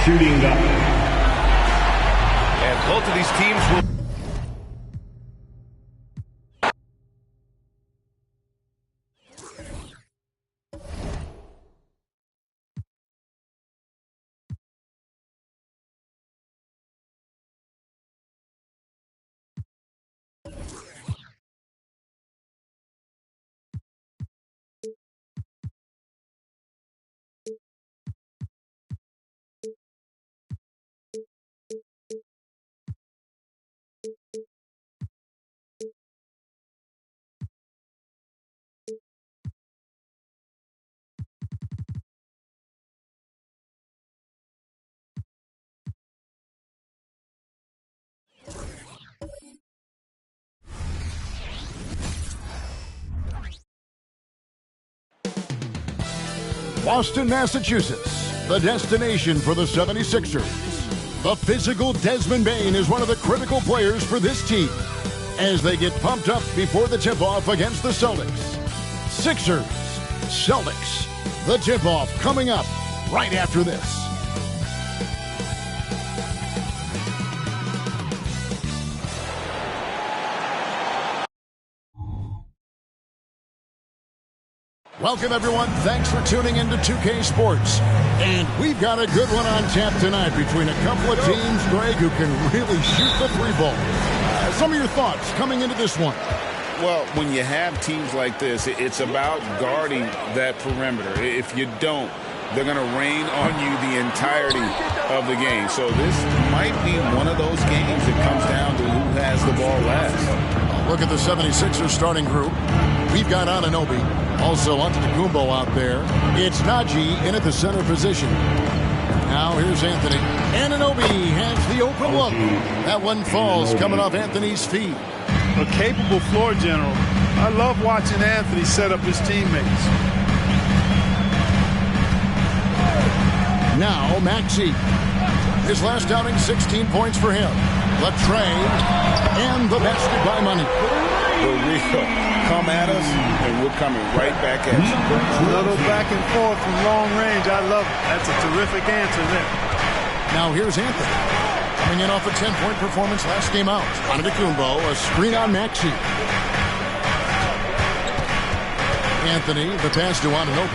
shooting up. And both of these teams will... Boston, Massachusetts, the destination for the 76ers. The physical Desmond Bane is one of the critical players for this team as they get pumped up before the tip-off against the Celtics. Sixers, Celtics, the tip-off coming up right after this. Welcome, everyone. Thanks for tuning into 2K Sports. And we've got a good one on tap tonight between a couple of teams, Greg, who can really shoot the three ball. Some of your thoughts coming into this one. Well, when you have teams like this, it's about guarding that perimeter. If you don't, they're going to rain on you the entirety of the game. So this might be one of those games that comes down to who has the ball last. Look at the 76ers starting group. We've got Anunoby, also Antetokounmpo out there. It's Najee in at the center position. Now here's Anthony. Anunoby has the open look. That one falls coming off Anthony's feet. A capable floor general. I love watching Anthony set up his teammates. Now Maxey. His last outing, 16 points for him. Latrey and the basket by Money. For real. Come at us, and we're coming right back at you. A little back and forth from long range. I love it. That's a terrific answer there. Now here's Anthony. Coming in off a 10-point performance last game out. Antetokounmpo, a screen on Maxey. Anthony, the pass to Anunoby.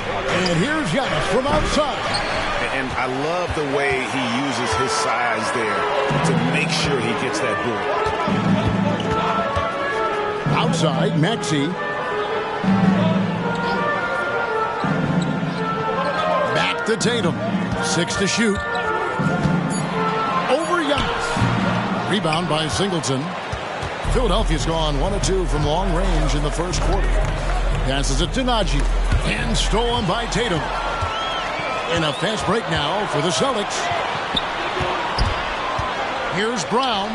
And here's Giannis from outside. And I love the way he uses his size there to make sure he gets that ball. Outside, Maxey. Back to Tatum. 6 to shoot. Over Giannis. Rebound by Singleton. Philadelphia's gone 1 of 2 from long range in the first quarter. Passes it to Najee. And stolen by Tatum. In a fast break now for the Celtics. Here's Brown.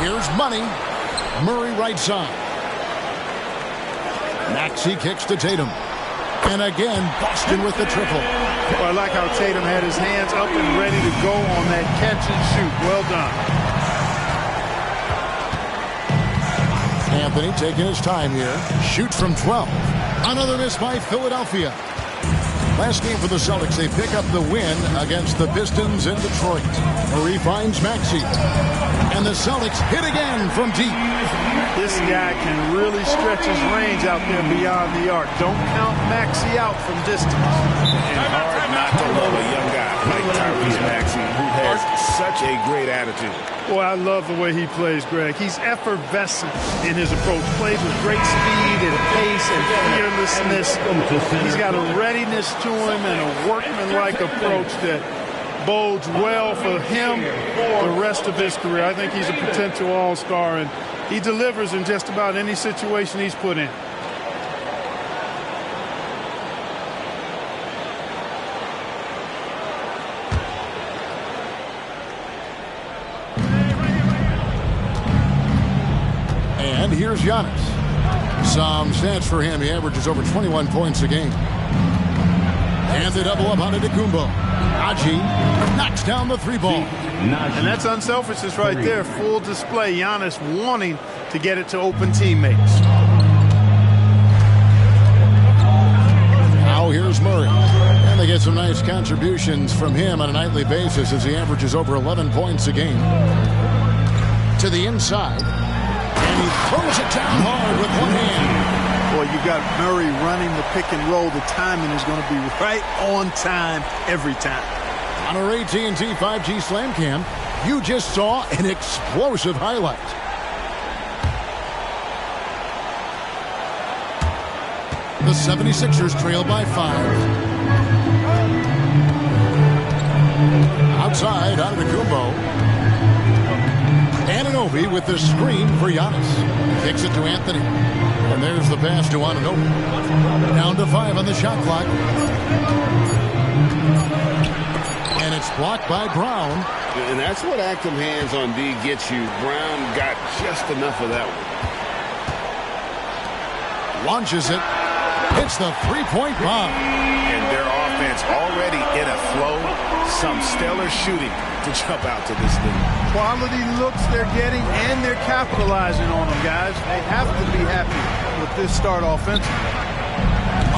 Here's Money. Murray right side. Maxey kicks to Tatum. And again, Boston with the triple. Well, I like how Tatum had his hands up and ready to go on that catch and shoot. Well done. Anthony taking his time here. Shoots from 12. Another miss by Philadelphia. Last game for the Celtics, they pick up the win against the Pistons in Detroit. Murray finds Maxey. And the Celtics hit again from deep. This guy can really stretch his range out there beyond the arc. Don't count Maxey out from distance. And hard not to love a young guy like Tyrese Maxey, who has such a great attitude. Boy, I love the way he plays, Greg. He's effervescent in his approach. Plays with great speed and pace and fearlessness. He's got a readiness to him and a workmanlike approach that bodes well for him the rest of his career. I think he's a potential all-star, and he delivers in just about any situation he's put in. And here's Giannis. Some stats for him. He averages over 21 points a game. And the double up on Antetokounmpo. Najee knocks down the three ball. And that's unselfishness right there. Full display. Giannis wanting to get it to open teammates. Now here's Murray. And they get some nice nice contributions from him on a nightly basis as he averages over 11 points a game. To the inside. And he throws it down hard with one hand. Boy, you got Murray running the pick and roll. The timing is going to be right on time every time. On our AT&T 5G Slam Cam, you just saw an explosive highlight. The 76ers trail by 5. Outside, Antetokounmpo. Anunoby with the screen for Giannis. Kicks it to Anthony. And there's the pass to Anunoby. Down to 5 on the shot clock. And it's blocked by Brown. And that's what active hands on D gets you. Brown got just enough of that one. Launches it. Hits the three-point bomb. And their offense already in a flow. Some stellar shooting to jump out to this lead. Quality looks they're getting, and they're capitalizing on them, guys. They have to be happy with this start offensively.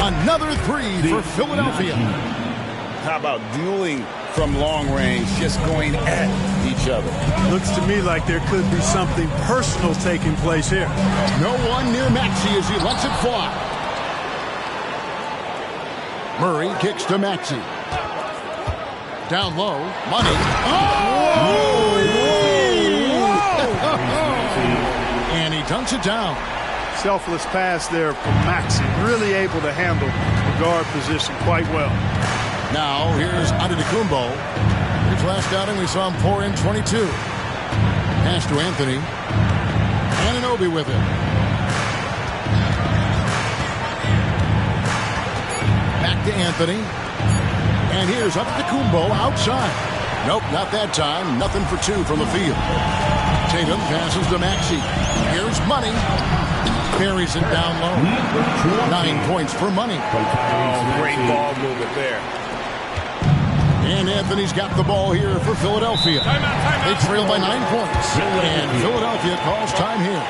Another three for Philadelphia. How about dueling from long range, just going at each other? Looks to me like there could be something personal taking place here. No one near Maxey as he lets it fly. Murray kicks to Maxey. Down low, Money. Oh! And he dunks it down. Selfless pass there from Maxey. Really able to handle the guard position quite well. Now, here's Antetokounmpo. His last outing, we saw him pour in 22. Pass to Anthony. Anunoby with it. Back to Anthony. And here's Antetokounmpo outside. Nope, not that time. Nothing for 2 from the field. Tatum passes to Maxey. Here's Money. Carries it down low. 9 points for Money. Oh, great ball movement there. And Anthony's got the ball here for Philadelphia. They trail by 9 points. And Philadelphia calls time here.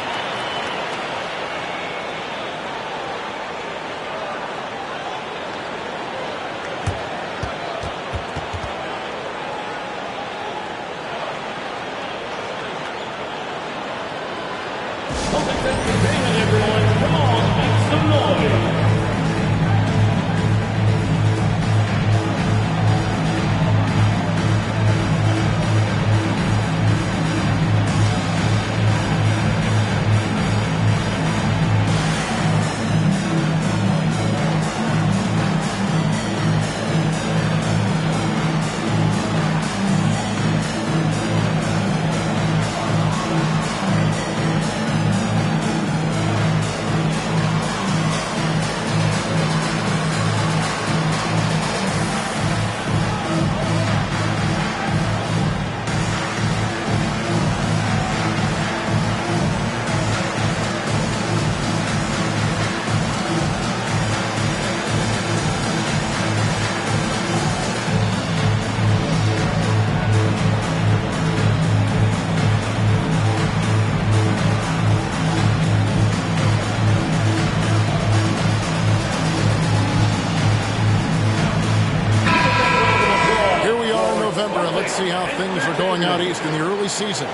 Let's see how things are going out east in the early season.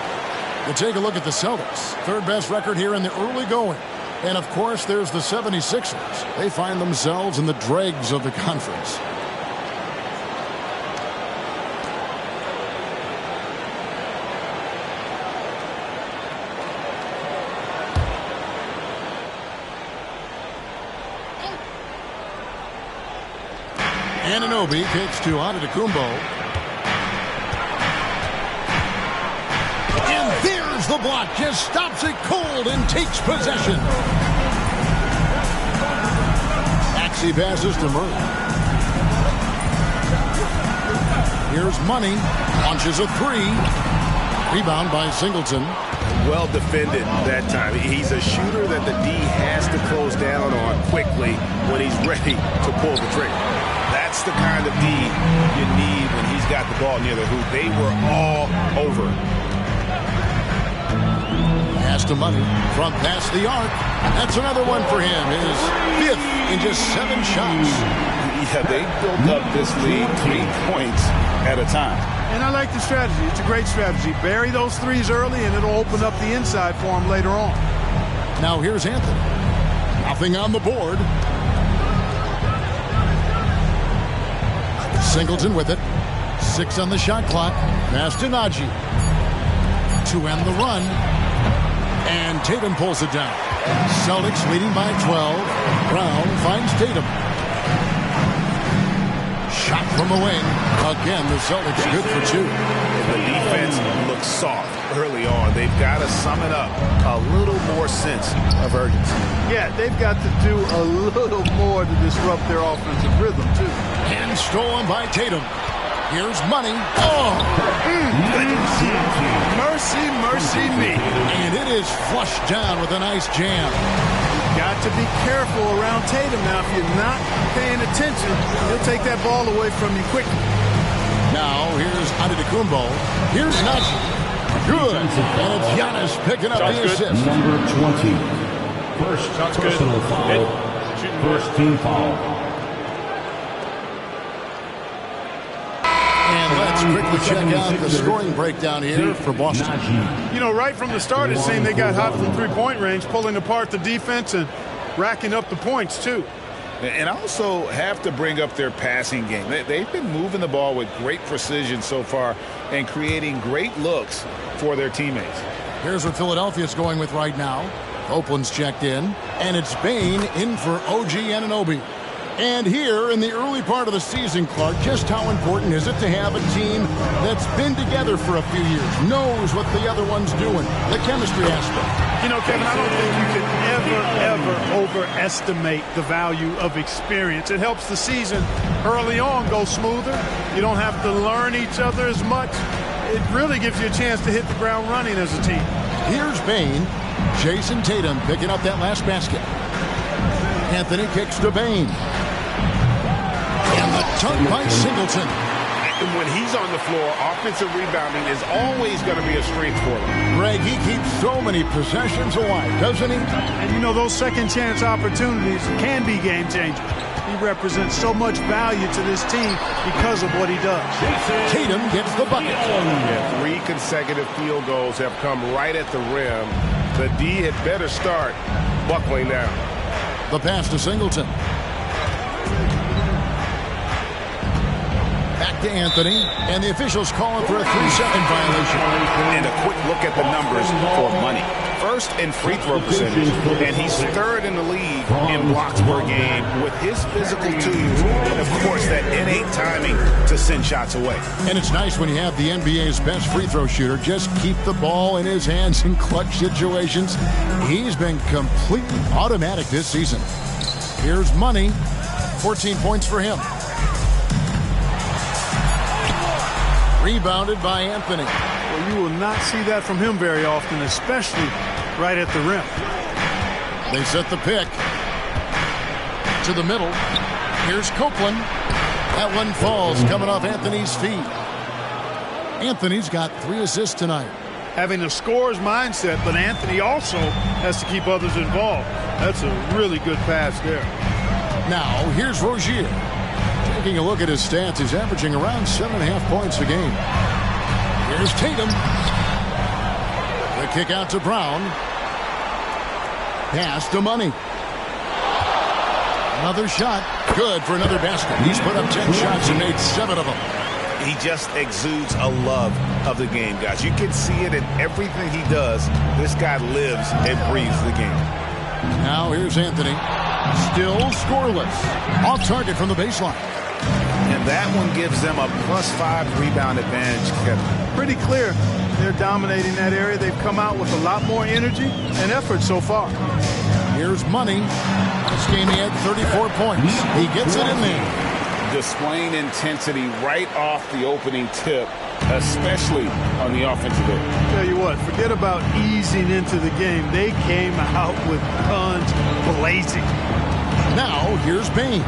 We'll take a look at the Celtics. Third best record here in the early going. And, of course, there's the 76ers. They find themselves in the dregs of the conference. Anunoby kicks to Antetokounmpo. And there's the block. Just stops it cold and takes possession. Maxey passes to Murray. Here's Money. Launches a three. Rebound by Singleton. Well defended that time. He's a shooter that the D has to close down on quickly when he's ready to pull the trigger. That's the kind of D you need when he's got the ball near the hoop. They were all over. Pass to Money from past the arc. That's another one for him. His 5th in just 7 shots. Yeah, they built up this lead 3 points at a time. And I like the strategy. It's a great strategy. Bury those threes early, and it'll open up the inside for him later on. Now here's Anthony. Nothing on the board. Singleton with it. 6 on the shot clock. Pass to Najee. To end the run. And Tatum pulls it down. Celtics leading by 12. Brown finds Tatum. Shot from the wing. Again, the Celtics good for 2. The defense looks soft early on. They've got to sum it up. A little more sense of urgency. Yeah, they've got to do a little more to disrupt their offensive rhythm, too. And stolen by Tatum. Here's Money. Oh! Mercy, mercy me. And it is flushed down with a nice jam. Got to be careful around Tatum now. If you're not paying attention, he'll take that ball away from you quickly. Now, here's Antetokounmpo. Here's Najee. Good. And it's Giannis picking up the assist. Number 20. First personal foul. First team foul. And let's quickly check out the scoring breakdown here for Boston. You know, right from the start, it seemed they got hot from three-point range, pulling apart the defense and racking up the points, too. And also have to bring up their passing game. They've been moving the ball with great precision so far and creating great looks for their teammates. Here's what Philadelphia's going with right now. Copeland's checked in, and it's Bane in for OG Anunoby. And here in the early part of the season, Clark, just how important is it to have a team that's been together for a few years, knows what the other one's doing, the chemistry aspect? You know, Kevin, I don't think you can ever overestimate the value of experience. It helps the season early on go smoother. You don't have to learn each other as much. It really gives you a chance to hit the ground running as a team. Here's Bane. Jason Tatum picking up that last basket. Anthony kicks to Bane. And the dunk by Singleton. And when he's on the floor, offensive rebounding is always going to be a strength for him. Greg, he keeps so many possessions alive, doesn't he? And you know, those second chance opportunities can be game changers. He represents so much value to this team because of what he does. Tatum gets the bucket. Yeah, 3 consecutive field goals have come right at the rim. The D had better start buckling now. The pass to Singleton. Back to Anthony, and the officials calling for a 3-second violation. And a quick look at the numbers for Money. First in free throw percentage, and he's 3rd in the league in blocks per game with his physical tools, and of course that innate timing to send shots away. And it's nice when you have the NBA's best free throw shooter just keep the ball in his hands in clutch situations. He's been completely automatic this season. Here's Money, 14 points for him. Rebounded by Anthony. Well, you will not see that from him very often, especially right at the rim. They set the pick to the middle. Here's Copeland. That one falls coming off Anthony's feet. Anthony's got 3 assists tonight. Having a scorer's mindset, but Anthony also has to keep others involved. That's a really good pass there. Now, here's Rozier. Taking a look at his stats, he's averaging around 7.5 points a game. Here's Tatum. The kick out to Brown. Pass to Money. Another shot. Good for another basket. He's put up 10 shots and made 7 of them. He just exudes a love of the game, guys. You can see it in everything he does. This guy lives and breathes the game. Now here's Anthony. Still scoreless. Off target from the baseline. And that one gives them a +5 rebound advantage, Kevin. Pretty clear. They're dominating that area. They've come out with a lot more energy and effort so far. Here's Money. This game he had 34 points. He gets it in there. Displaying intensity right off the opening tip, especially on the offensive end. Tell you what, forget about easing into the game. They came out with guns blazing. Now, here's Bane.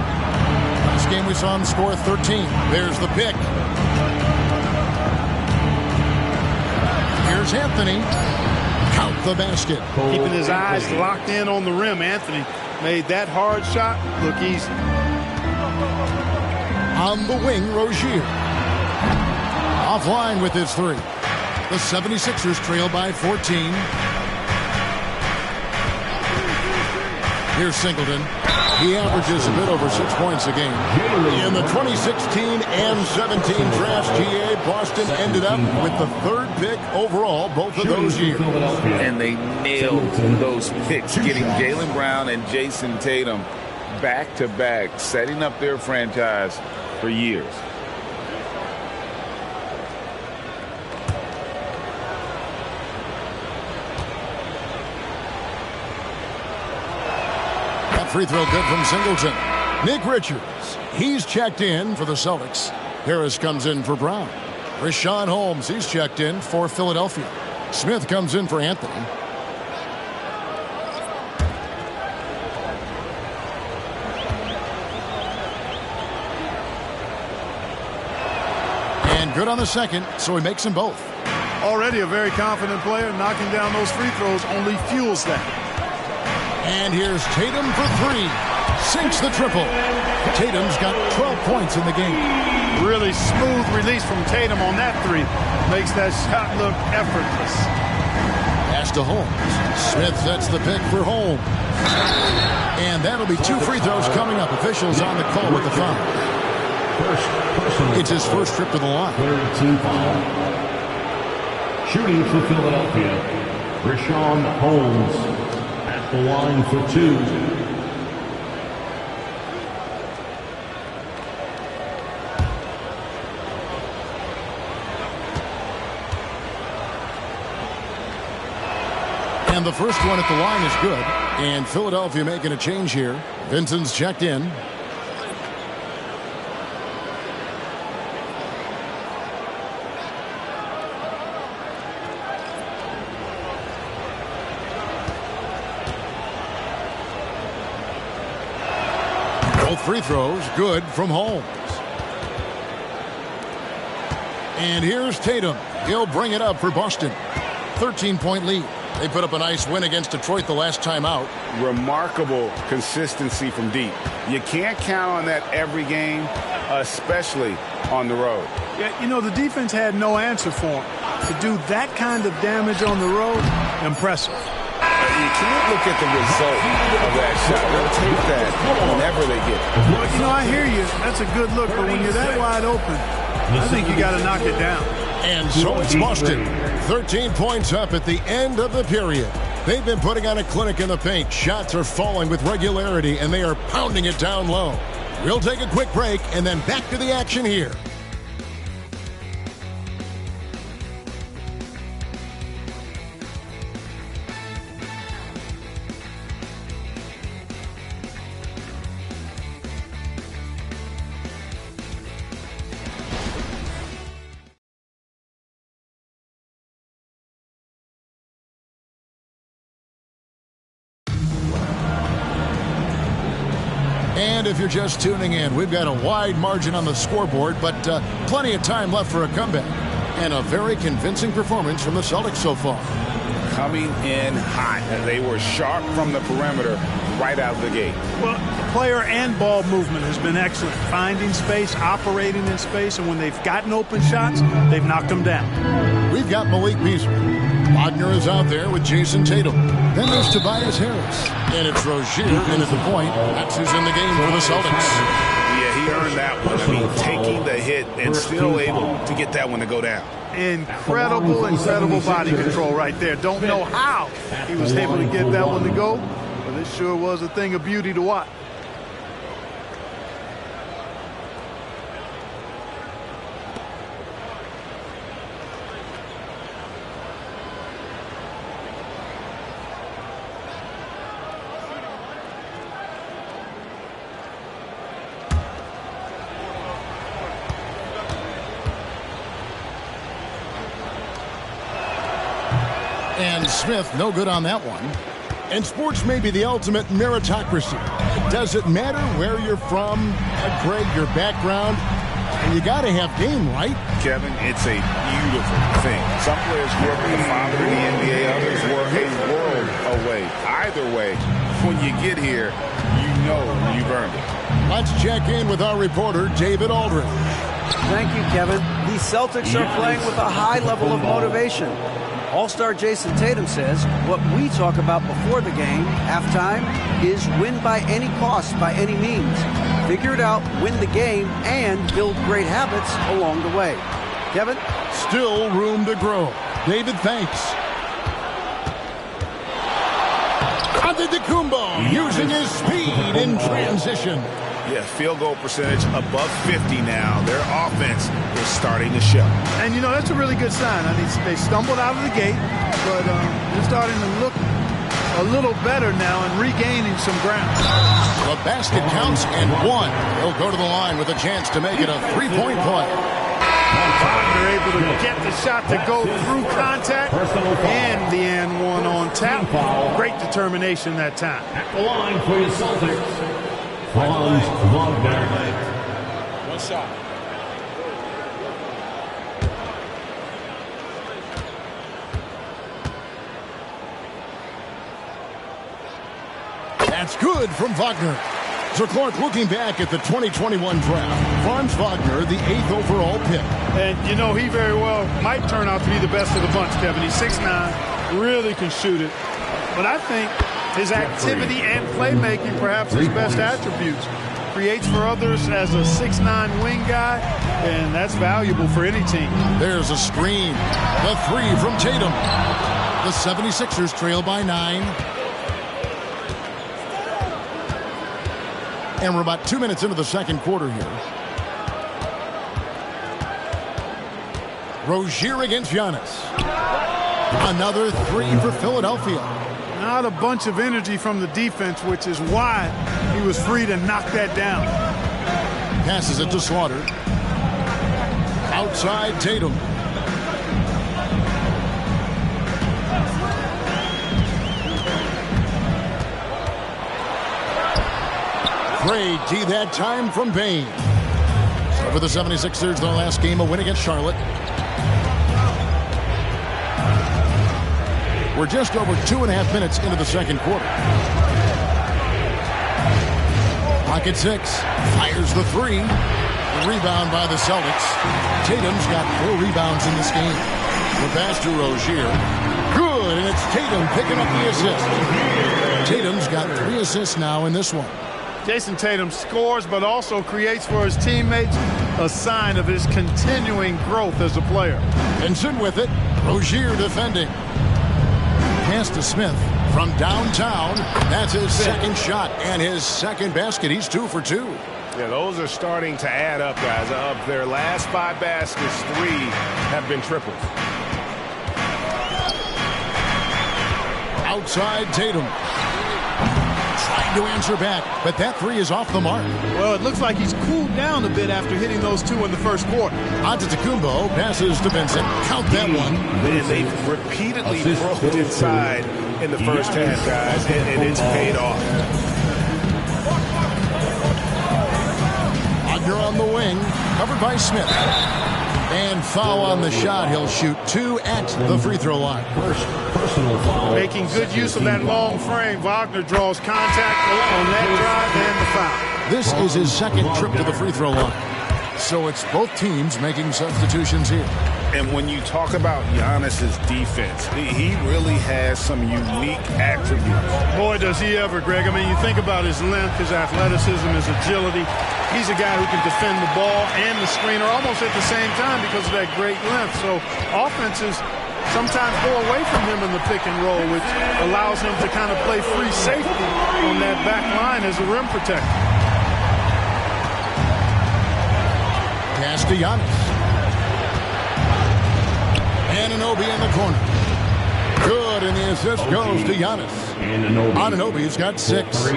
This game we saw him score 13. There's the pick. Here's Anthony. Count the basket. Keeping his eyes locked in on the rim. Anthony made that hard shot look easy. On the wing, Rozier. Offline with his three. The 76ers trail by 14. Here's Singleton. He averages a bit over 6 points a game. In the 2016 and 17 drafts, GA, Boston ended up with the 3rd pick overall both of those years. And they nailed those picks, getting Jaylen Brown and Jason Tatum back-to-back, setting up their franchise for years. Free throw good from Singleton. Nick Richards, he's checked in for the Celtics. Harris comes in for Brown. Richaun Holmes, he's checked in for Philadelphia. Smith comes in for Anthony. And good on the second, so he makes them both. Already a very confident player. Knocking down those free throws only fuels that. And here's Tatum for three. Sinks the triple. Tatum's got 12 points in the game. Really smooth release from Tatum on that three. Makes that shot look effortless. Pass to Holmes. Smith sets the pick for Holmes. And that'll be 2 free throws coming up. Officials on the call with the foul. It's his first trip to the line. Third team foul. Shooting for Philadelphia, Richaun Holmes. The line for 2. And the first one at the line is good. And Philadelphia making a change here. Vincent's checked in. Both free throws good from Holmes. And here's Tatum. He'll bring it up for Boston. 13-point lead. They put up a nice win against Detroit the last time out. Remarkable consistency from deep. You can't count on that every game, especially on the road. Yeah, you know, the defense had no answer for him. To do that kind of damage on the road, impressive. You can't look at the result of that shot. They'll take that whenever they get it. Well, you know, I hear you. That's a good look, but when you're that wide open, I think you got to knock it down. And so it's Boston. 13 points up at the end of the period. They've been putting on a clinic in the paint. Shots are falling with regularity, and they are pounding it down low. We'll take a quick break and then back to the action here. And if you're just tuning in, we've got a wide margin on the scoreboard, but plenty of time left for a comeback. And a very convincing performance from the Celtics so far. Coming in hot. They were sharp from the perimeter right out of the gate. Well, player and ball movement has been excellent. Finding space, operating in space, and when they've gotten open shots, they've knocked them down. We've got Malik Beasley. Wagner is out there with Jason Tatum. Then there's Tobias Harris. And it's Rozier in at the point. That's who's in the game for the Celtics. Yeah, he earned that one. I mean, taking the hit and still able to get that one to go down. Incredible body control right there. Don't know how he was able to get that one to go, but it sure was a thing of beauty to watch. And Smith, no good on that one. And sports may be the ultimate meritocracy. Does it matter where you're from, Craig, your background? And you got to have game, right? Kevin, it's a beautiful thing. Some players grew up with a father in the NBA, others were a world away. Either way, when you get here, you know you've earned it. Let's check in with our reporter, David Aldridge. Thank you, Kevin. The Celtics are playing with a high level of motivation. All-star Jason Tatum says what we talk about before the game, halftime, is win by any cost, by any means. Figure it out, win the game, and build great habits along the way. Kevin? Still room to grow. David, thanks. Antetokounmpo using his speed in transition. Yeah, field goal percentage above 50 now. Their offense is starting to show. And, you know, that's a really good sign. I mean, they stumbled out of the gate, but they're starting to look a little better now and regaining some ground. The basket counts and one. He'll go to the line with a chance to make it a three-point play. They're able to get the shot to go through contact and the and one on tap. Great determination that time. At the line for your Celtics, Franz Wagner. One shot. That's good from Wagner. So, Clark, looking back at the 2021 draft, Franz Wagner, the 8th overall pick. And, you know, he very well might turn out to be the best of the bunch, Kevin. He's 6'9", really can shoot it. But I think his activity and playmaking, perhaps his best attributes. Creates for others as a 6'9" wing guy, and that's valuable for any team. There's a screen. The three from Tatum. The 76ers trail by 9. And we're about 2 minutes into the second quarter here. Rozier against Giannis. Another three for Philadelphia. Not a bunch of energy from the defense, which is why he was free to knock that down. Passes it to Slaughter. Outside Tatum. Great D that time from Bain. So for the 76ers, their last game, a win against Charlotte. We're just over 2.5 minutes into the second quarter. Pocket 6. Fires the three. The rebound by the Celtics. Tatum's got 4 rebounds in this game. The pass to Rozier. Good, and it's Tatum picking up the assist. Tatum's got 3 assists now in this one. Jason Tatum scores, but also creates for his teammates a sign of his continuing growth as a player. Vincent with it. Rozier defending. Pass to Smith from downtown. That's his second shot and his second basket. He's 2 for 2. Yeah, those are starting to add up, guys. Of their last 5 baskets, 3 have been triples. Outside Tatum. Trying to answer back, but that 3 is off the mark. Well, it looks like he's cooled down a bit after hitting those 2 in the first quarter. Antetokounmpo passes to Vincent. Count that one. And they've repeatedly broke inside in the first half, guys, and it's paid off. Wagner on the wing, covered by Smith. And foul on the shot. He'll shoot 2 at the free throw line. Personal foul. Making good use of that long frame. Wagner draws contact on that drive and the foul. This is his second trip to the free throw line. So it's both teams making substitutions here. And when you talk about Giannis's defense, he really has some unique attributes. Boy, does he ever, Greg. I mean, you think about his length, his athleticism, his agility. He's a guy who can defend the ball and the screener almost at the same time because of that great length. So offenses sometimes go away from him in the pick and roll, which allows him to kind of play free safety on that back line as a rim protector. Pass to Giannis. Anunoby in the corner. Good, and the assist goes to Giannis. Anunoby's got 6.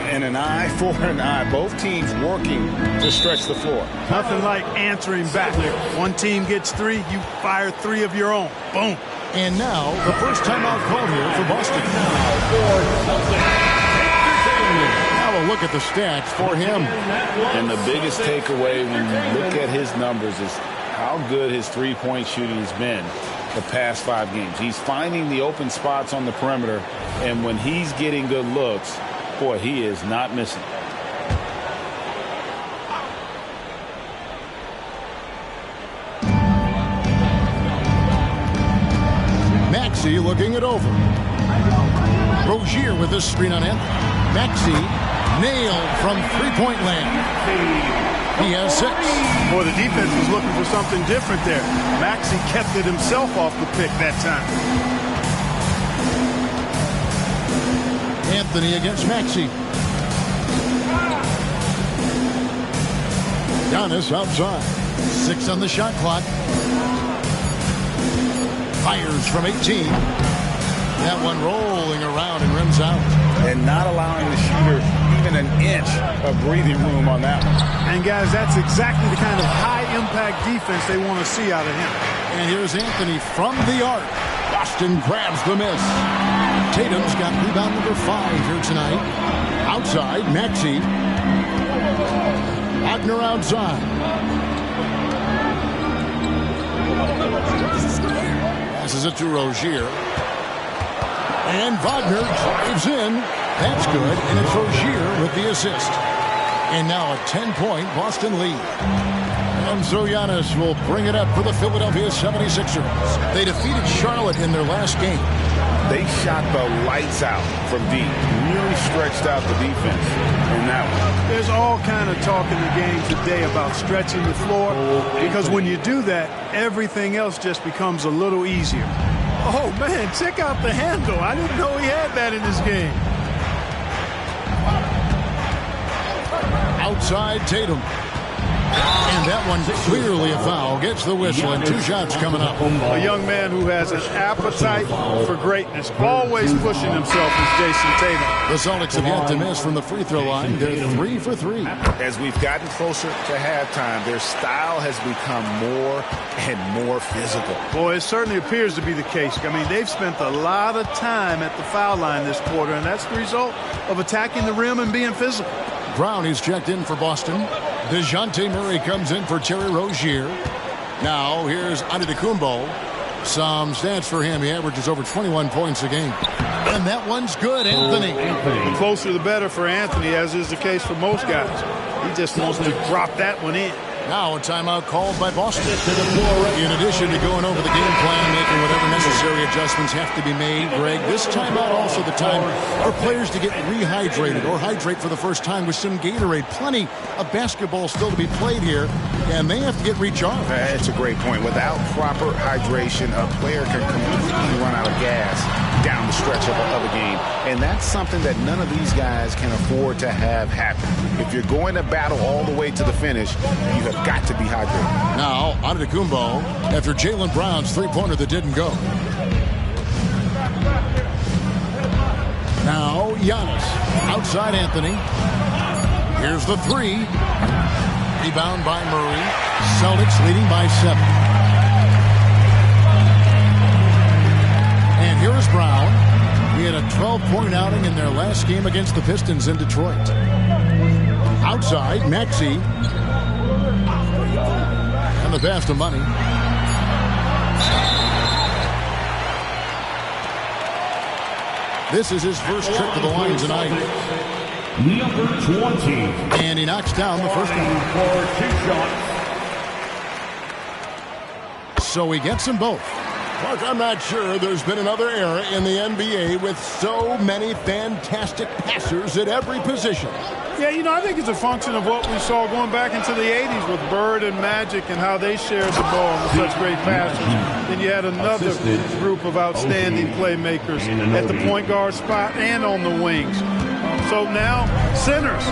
And an eye for an eye. Both teams working to stretch the floor. Nothing like answering back. One team gets 3, you fire 3 of your own. Boom. And now, the first timeout call here for Boston. Now for Celtics. Now a look at the stats for him. And the biggest takeaway when you look at his numbers is how good his three-point shooting has been the past 5 games. He's finding the open spots on the perimeter, and when he's getting good looks, boy, he is not missing. Maxey looking it over. Rozier with this screen on him. Maxey nailed from three-point land. He has 6. Boy, the defense was looking for something different there. Maxey kept it himself off the pick that time. Anthony against Maxey. Giannis outside. 6 on the shot clock. Fires from 18. That one rolling around and rims out. And not allowing the shooter even an inch of breathing room on that one. And, guys, that's exactly the kind of high-impact defense they want to see out of him. And here's Anthony from the arc. Boston grabs the miss. Tatum's got rebound number 5 here tonight. Outside, Maxey. Wagner outside. Passes it to Rozier. And Wagner drives in. That's good. And it's Rozier with the assist. And now a 10-point Boston lead. And so Giannis will bring it up for the Philadelphia 76ers. They defeated Charlotte in their last game. They shot the lights out from deep. Really stretched out the defense in that one. There's all kind of talk in the game today about stretching the floor, because when you do that, everything else just becomes a little easier. Oh, man, check out the handle. I didn't know he had that in his game. Outside Tatum. And that one clearly a foul. Gets the whistle, and 2 shots coming up. A young man who has an appetite for greatness, always pushing himself, is Jason Tatum. The Celtics have yet to miss from the free throw line. They're 3 for 3. As we've gotten closer to halftime, their style has become more and more physical. Boy, it certainly appears to be the case. I mean, they've spent a lot of time at the foul line this quarter, and that's the result of attacking the rim and being physical. Brown is checked in for Boston. DeJounte Murray comes in for Terry Rozier. Now here's Antetokounmpo. Some stats for him. He averages over 21 points a game. And that one's good, Anthony. The closer the better for Anthony, as is the case for most guys. He just wants to drop that one in. Now a timeout called by Boston. In addition to going over the game plan and making whatever necessary adjustments have to be made, Greg, this timeout also the time for players to get rehydrated or hydrate for the first time with some Gatorade. Plenty of basketball still to be played here, and they have to get recharged. That's a great point. Without proper hydration, a player can completely run out of gas down the stretch of a game. And that's something that none of these guys can afford to have happen. If you're going to battle all the way to the finish, you have got to be hydrated. Now, Antetokounmpo after Jaylen Brown's three-pointer that didn't go. Now, Giannis. Outside Anthony. Here's the 3. Rebound by Murray. Celtics leading by 7. And here's Brown. He had a 12-point outing in their last game against the Pistons in Detroit. Outside, Maxey. And the pass to Money. This is his first trip to the line tonight. Number 20. And he knocks down the first one. For 2 shots. So he gets them both. Mark, I'm not sure there's been another era in the NBA with so many fantastic passers at every position. Yeah, you know, I think it's a function of what we saw going back into the 80s with Bird and Magic and how they shared the ball with such great passes. Then you had another group of outstanding playmakers at the point guard spot and on the wings. So now centers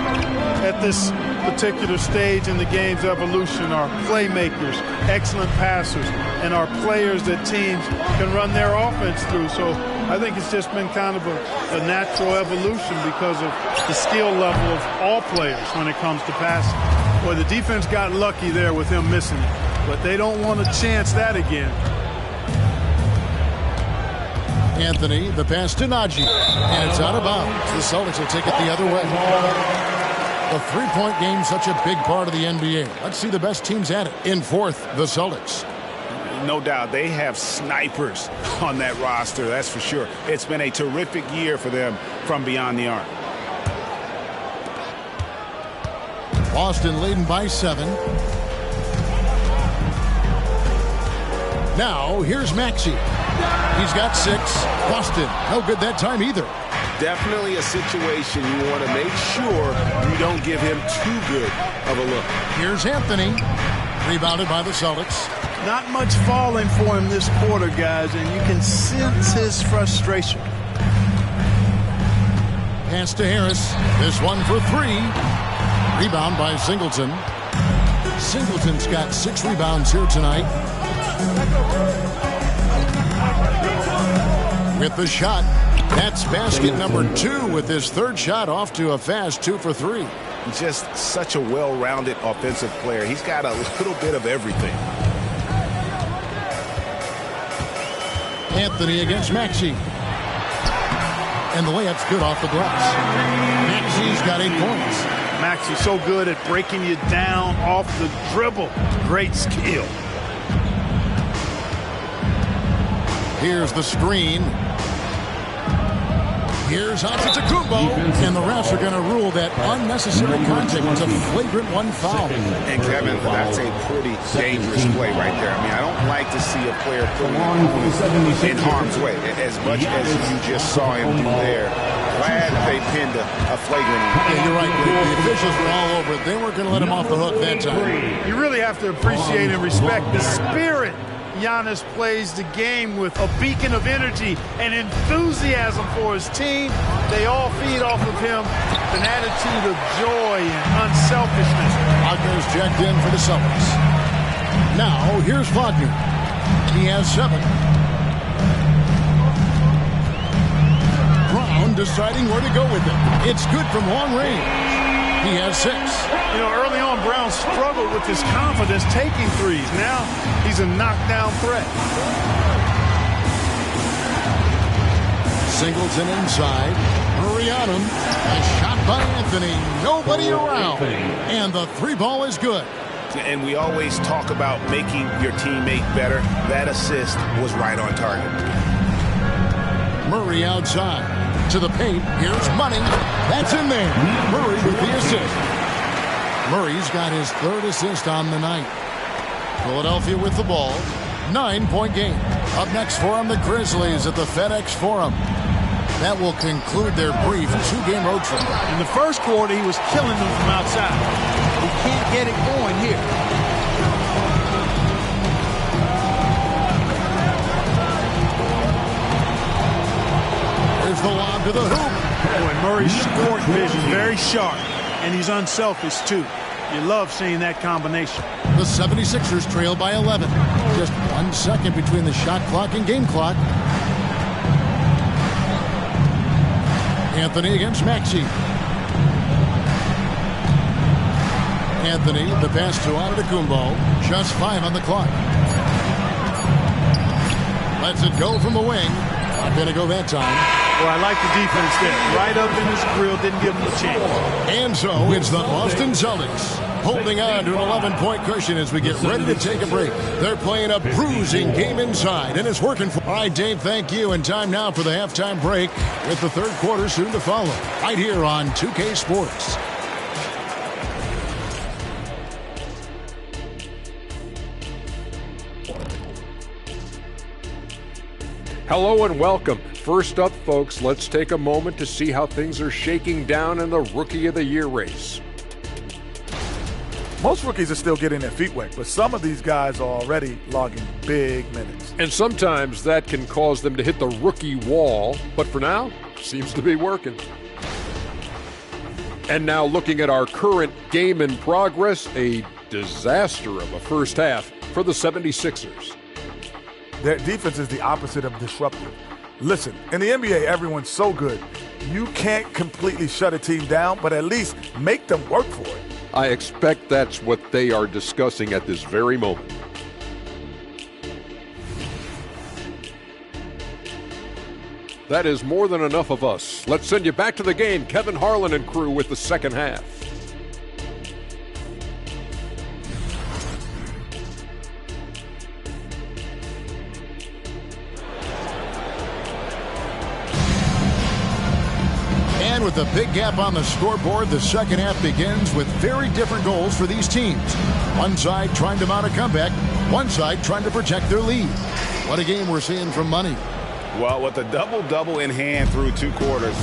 at this particular stage in the game's evolution are playmakers, excellent passers, and are players that teams can run their offense through. So I think it's just been kind of a natural evolution because of the skill level of all players when it comes to passing. Boy, the defense got lucky there with him missing it, but they don't want to chance that again. Anthony, the pass to Najee. And it's out of bounds. The Celtics will take it the other way. The three-point game is such a big part of the NBA. Let's see the best teams at it. In fourth, the Celtics. No doubt, they have snipers on that roster, that's for sure. It's been a terrific year for them from beyond the arc. Boston leading by 7. Now, here's Maxey. He's got 6. Boston, no good that time either. Definitely a situation you want to make sure you don't give him too good of a look. Here's Anthony. Rebounded by the Celtics. Not much falling for him this quarter, guys, and you can sense his frustration. Pass to Harris. This one for 3. Rebound by Singleton. Singleton's got 6 rebounds here tonight. With the shot. That's basket number 2 with his third shot off to a fast 2 for 3. Just such a well-rounded offensive player. He's got a little bit of everything. Anthony against Maxey. And the layup's good off the glass. Maxey's got 8 points. Maxey's so good at breaking you down off the dribble. Great skill. Here's the screen. Here's Antetokounmpo, and the refs are going to rule that unnecessary contact. It's a flagrant 1 foul. And Kevin, that's a pretty dangerous play right there. I mean, I don't like to see a player put in harm's way as much as you just saw him do there. Glad they pinned a flagrant. Yeah, you're right. The officials were all over it. They weren't going to let him off the hook that time. You really have to appreciate and respect the spirit Giannis plays the game with, a beacon of energy and enthusiasm for his team. They all feed off of him, an attitude of joy and unselfishness. Wagner's checked in for the Celtics. Now, here's Wagner. He has 7. Brown deciding where to go with it. It's good from long range. He has 6. You know, early on, Brown struggled with his confidence taking threes. Now, he's a knockdown threat. Singleton inside. Murray on him. A shot by Anthony. Nobody around. And the 3 ball is good. And we always talk about making your teammate better. That assist was right on target. Murray outside. To the paint. Here's Money. That's in there. Murray with the assist. Murray's got his 3rd assist on the night. Philadelphia with the ball. 9-point game. Up next for them, the Grizzlies at the FedEx Forum. That will conclude their brief 2-game road trip. In the first quarter, he was killing them from outside. He can't get it going here. There's the lob to the hoop. Boy, Murray's court vision very sharp, and he's unselfish too. You love seeing that combination. The 76ers trail by 11. Just 1 second between the shot clock and game clock. Anthony against Maxey. Anthony, the pass to Antetokounmpo. Just 5 on the clock. Lets it go from the wing. Not going to go that time. Well, I like the defense there. Right up in his grill, didn't give him a chance. And so it's the Boston Celtics holding on to an 11-point cushion as we get ready to take a break. They're playing a bruising game inside, and it's working for. All right, Dave, thank you. And time now for the halftime break with the 3rd quarter soon to follow. Right here on 2K Sports. Hello and welcome. First up, folks, let's take a moment to see how things are shaking down in the Rookie of the Year race. Most rookies are still getting their feet wet, but some of these guys are already logging big minutes. And sometimes that can cause them to hit the rookie wall, but for now, seems to be working. And now looking at our current game in progress, a disaster of a first half for the 76ers. Their defense is the opposite of disruptive. Listen, in the NBA, everyone's so good. You can't completely shut a team down, but at least make them work for it. I expect that's what they are discussing at this very moment. That is more than enough of us. Let's send you back to the game. Kevin Harlan and crew with the second half. And with a big gap on the scoreboard, the second half begins with very different goals for these teams. One side trying to mount a comeback, one side trying to protect their lead. What a game we're seeing from Money. Well, with a double-double in hand through 2 quarters,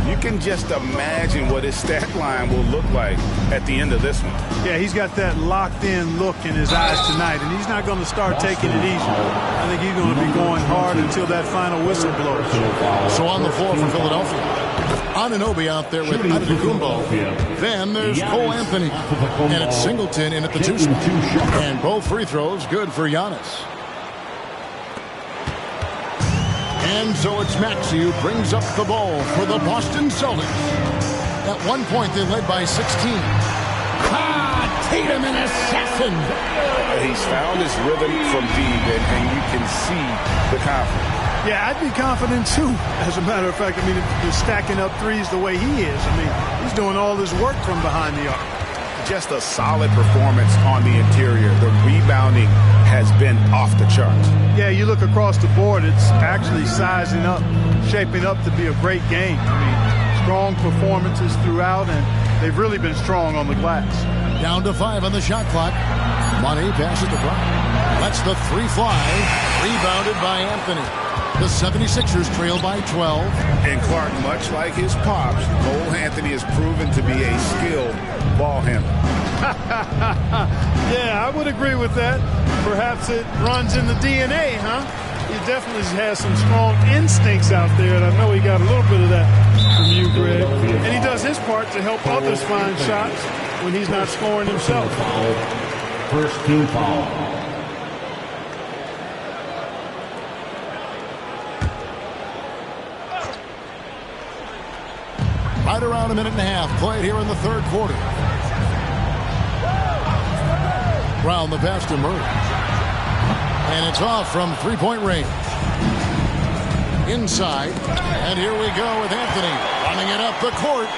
you can just imagine what his stat line will look like at the end of this one. Yeah, he's got that locked-in look in his eyes tonight, and he's not going to start taking it easy. I think he's going to be going hard until that final whistle blows. So on the floor for Philadelphia, Anunoby out there with Antetokounmpo. Then there's Cole Anthony, and it's Singleton in at the 2 spot. And both free throws good for Giannis. And so it's Maxey who brings up the ball for the Boston Celtics. At one point, they led by 16. Tatum, an assassin. He's found his rhythm from deep, and you can see the confidence. Yeah, I'd be confident, too. As a matter of fact, I mean, if you're stacking up threes the way he is, I mean, he's doing all this work from behind the arc. Just a solid performance on the interior. The rebounding has been off the charts. Yeah, you look across the board, it's actually sizing up, shaping up to be a great game. I mean, strong performances throughout, and they've really been strong on the glass. Down to 5 on the shot clock. Money passes to Brown. Lets the 3 fly. Rebounded by Anthony. The 76ers trail by 12. And Clark, much like his pops, Cole Anthony has proven to be a skilled ball handler. Yeah, I would agree with that. Perhaps it runs in the DNA, huh? He definitely has some strong instincts out there, and I know he got a little bit of that from you, Greg. And he does his part to help others find shots when he's not scoring himself. First team foul. Right around a minute and a half played here in the third quarter. Brown the pass to Murray. And it's off from 3-point range. Inside. And here we go with Anthony running it up the court.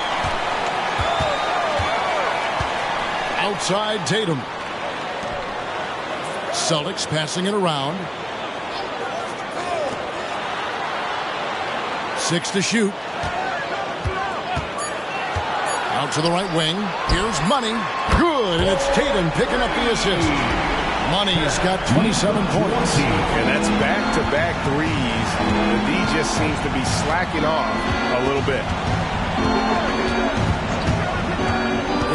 Outside Tatum. Celtics passing it around. 6 to shoot. Out to the right wing. Here's Money. Good. And it's Tatum picking up the assist. Money's got 27 points. And that's back-to-back threes. The D just seems to be slacking off a little bit.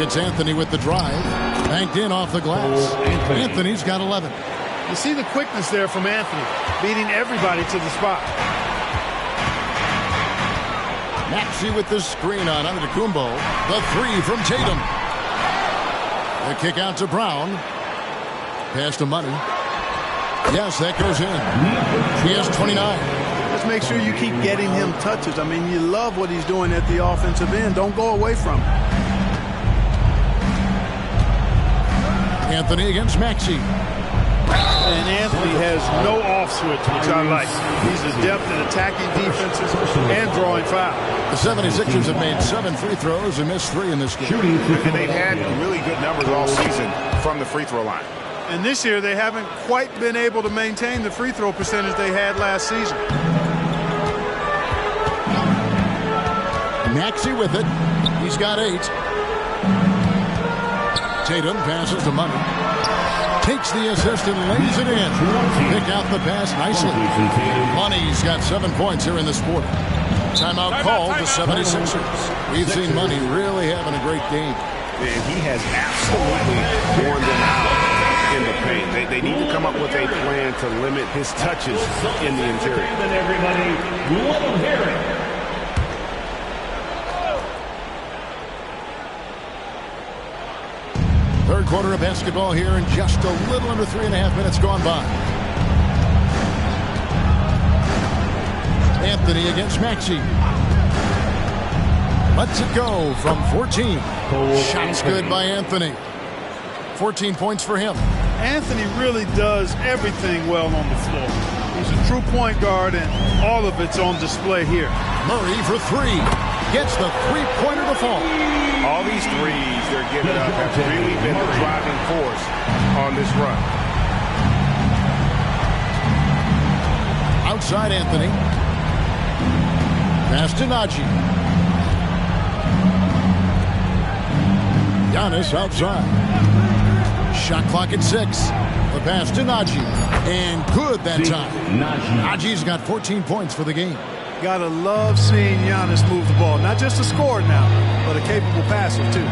It's Anthony with the drive. Banked in off the glass. Anthony's got 11. You see the quickness there from Anthony, beating everybody to the spot. Maxey with the screen on Antetokounmpo. The 3 from Tatum. The kick out to Brown. Pass to Money. Yes, that goes in. He has 29. Just make sure you keep getting him touches. I mean, you love what he's doing at the offensive end. Don't go away from him. Anthony against Maxey. And Anthony has no off switch, which I like. He's adept at attacking defenses and drawing fouls. The 76ers have made 7 free throws and missed 3 in this game. And they've had really good numbers all season from the free throw line. And this year, they haven't quite been able to maintain the free throw percentage they had last season. Maxey with it. He's got 8. Tatum passes to Money. Takes the assist and lays it in. Pick out the pass nicely. Money's got 7 points here in this quarter. Timeout called the 76ers. We've seen Money really having a great game. And he has absolutely worn them out in the paint. They need to come up with a plan to limit his touches in the interior. Everybody, let them hear it. Third quarter of basketball here, and just a little under 3.5 minutes gone by. Anthony against Maxey. Lets it go from 14. Shots good by Anthony. 14 points for him. Anthony really does everything well on the floor. He's a true point guard, and all of it's on display here. Murray for three. Gets the three-pointer to fall. All these threes they're giving up have really been the driving force on this run. Outside Anthony. Pass to Najee. Giannis outside. Shot clock at 6. The pass to Najee. And good that time. Najee's got 14 points for the game. Gotta love seeing Giannis move the ball. Not just a scorer now, but a capable passer, too.